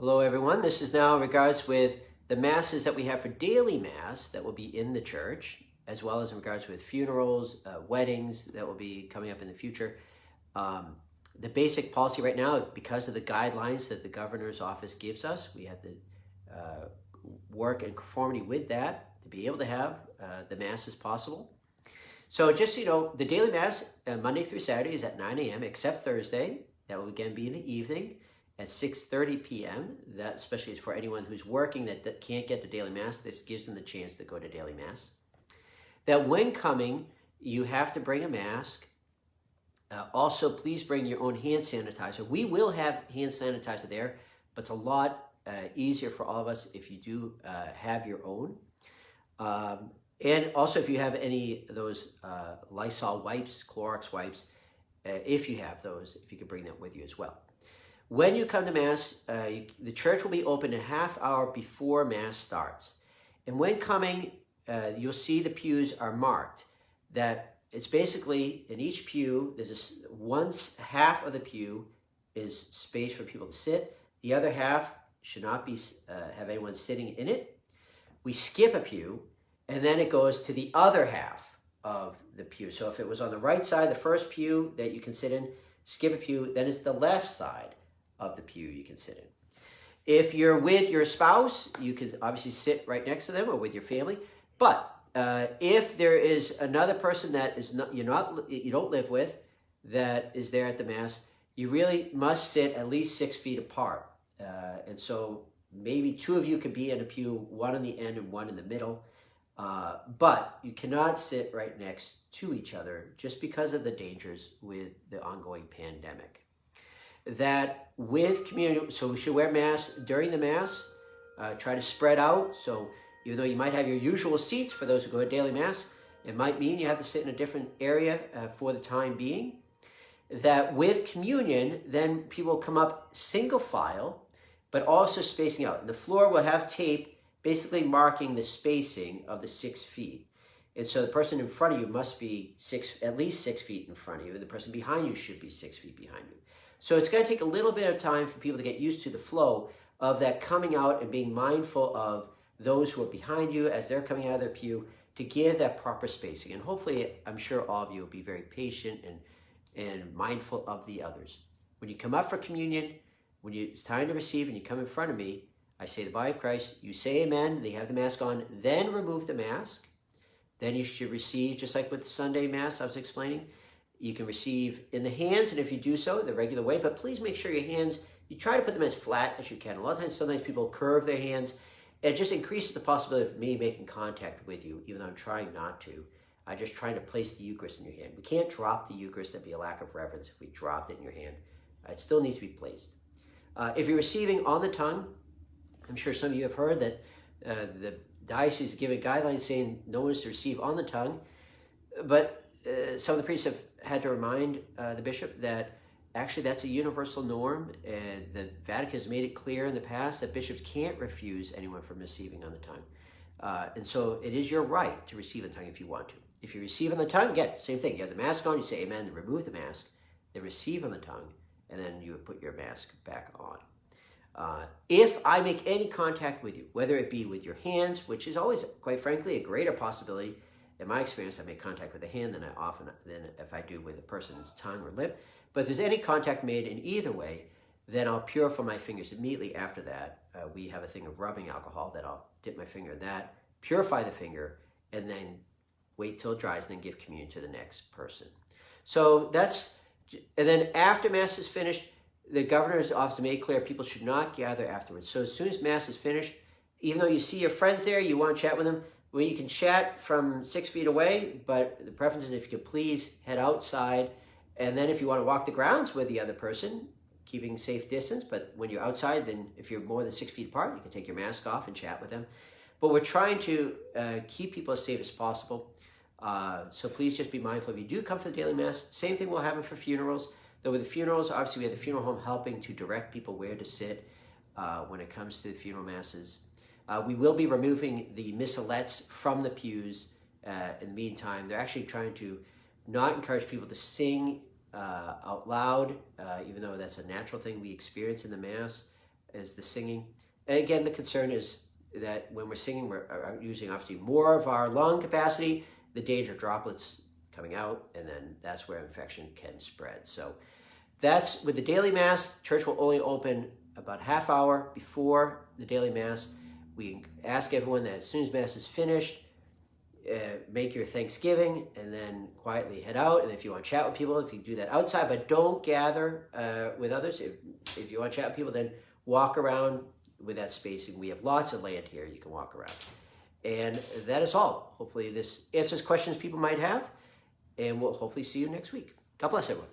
Hello everyone, this is now in regards with the masses that we have for daily mass that will be in the church, as well as in regards with funerals, weddings that will be coming up in the future. The basic policy right now, because of the guidelines that the governor's office gives us, we have to work in conformity with that to be able to have the mass as possible. So just so you know, the daily mass Monday through Saturday is at 9 a.m. except Thursday. That will again be in the evening at 6:30 p.m. That especially is for anyone who's working that can't get to daily mass. This gives them the chance to go to daily mass. That when coming, you have to bring a mask. Also, please bring your own hand sanitizer. We will have hand sanitizer there, but it's a lot easier for all of us if you do have your own. And also, if you have any of those Lysol wipes, Clorox wipes, if you have those, if you could bring that with you as well. When you come to Mass, the church will be open a half hour before Mass starts. And when coming, you'll see the pews are marked. That it's basically, in each pew, there's half of the pew is space for people to sit. The other half should not be have anyone sitting in it. We skip a pew, and then it goes to the other half of the pew. So if it was on the right side, the first pew that you can sit in, skip a pew, then it's the left side of the pew you can sit in. If you're with your spouse, you can obviously sit right next to them, or with your family. But if there is another person that is you don't live with that is there at the Mass, you really must sit at least 6 feet apart. And so maybe two of you could be in a pew, one on the end and one in the middle. But you cannot sit right next to each other just because of the dangers with the ongoing pandemic. That with communion, so we should wear masks during the Mass, try to spread out. So even though you might have your usual seats for those who go to daily Mass, it might mean you have to sit in a different area for the time being. That with communion, then people come up single file, but also spacing out. And the floor will have tape basically marking the spacing of the 6 feet. And so the person in front of you must be at least 6 feet in front of you, and the person behind you should be 6 feet behind you. So it's going to take a little bit of time for people to get used to the flow of that coming out and being mindful of those who are behind you as they're coming out of their pew to give that proper spacing. And hopefully, I'm sure all of you will be very patient and mindful of the others. When you come up for communion, when it's time to receive and you come in front of me, I say the body of Christ, you say amen, they have the mask on, then remove the mask. Then you should receive, just like with the Sunday Mass I was explaining, you can receive in the hands, and if you do so, the regular way, but please make sure your hands, you try to put them as flat as you can. A lot of times, sometimes people curve their hands. It just increases the possibility of me making contact with you, even though I'm trying not to. I'm just trying to place the Eucharist in your hand. We can't drop the Eucharist. That'd be a lack of reverence if we dropped it in your hand. It still needs to be placed. If you're receiving on the tongue, I'm sure some of you have heard that the diocese is giving guidelines saying no one is to receive on the tongue, but some of the priests have had to remind the bishop that actually that's a universal norm, and the Vatican has made it clear in the past that bishops can't refuse anyone from receiving on the tongue. And so it is your right to receive on the tongue if you want to. If you receive on the tongue, again, same thing. You have the mask on, you say amen, then remove the mask, then receive on the tongue, and then you put your mask back on. If I make any contact with you, whether it be with your hands, which is always, quite frankly, a greater possibility. In my experience, I make contact with the hand than if I do with a person's tongue or lip. But if there's any contact made in either way, then I'll purify my fingers immediately after that. We have a thing of rubbing alcohol that I'll dip my finger in that, purify the finger, and then wait till it dries, and then give communion to the next person. So and then after Mass is finished, the governor's office made clear people should not gather afterwards. So as soon as Mass is finished, even though you see your friends there, you want to chat with them, well, you can chat from 6 feet away, but the preference is if you could please head outside. And then if you want to walk the grounds with the other person, keeping safe distance, but when you're outside, then if you're more than 6 feet apart, you can take your mask off and chat with them. But we're trying to keep people as safe as possible. So please just be mindful if you do come for the daily Mass. Same thing will happen for funerals. Though with the funerals, obviously we have the funeral home helping to direct people where to sit when it comes to the funeral masses. We will be removing the missalettes from the pews in the meantime. They're actually trying to not encourage people to sing out loud, even though that's a natural thing we experience in the Mass. as the singing. And again, the concern is that when we're singing, we're using obviously more of our lung capacity, the danger droplets coming out, and then that's where infection can spread. So that's with the daily Mass. Church will only open about a half hour before the daily Mass. We ask everyone that as soon as Mass is finished, make your Thanksgiving and then quietly head out. And if you want to chat with people, if you do that outside, but don't gather with others. If you want to chat with people, then walk around with that spacing. We have lots of land here you can walk around. And that is all. Hopefully this answers questions people might have, and we'll hopefully see you next week. God bless everyone.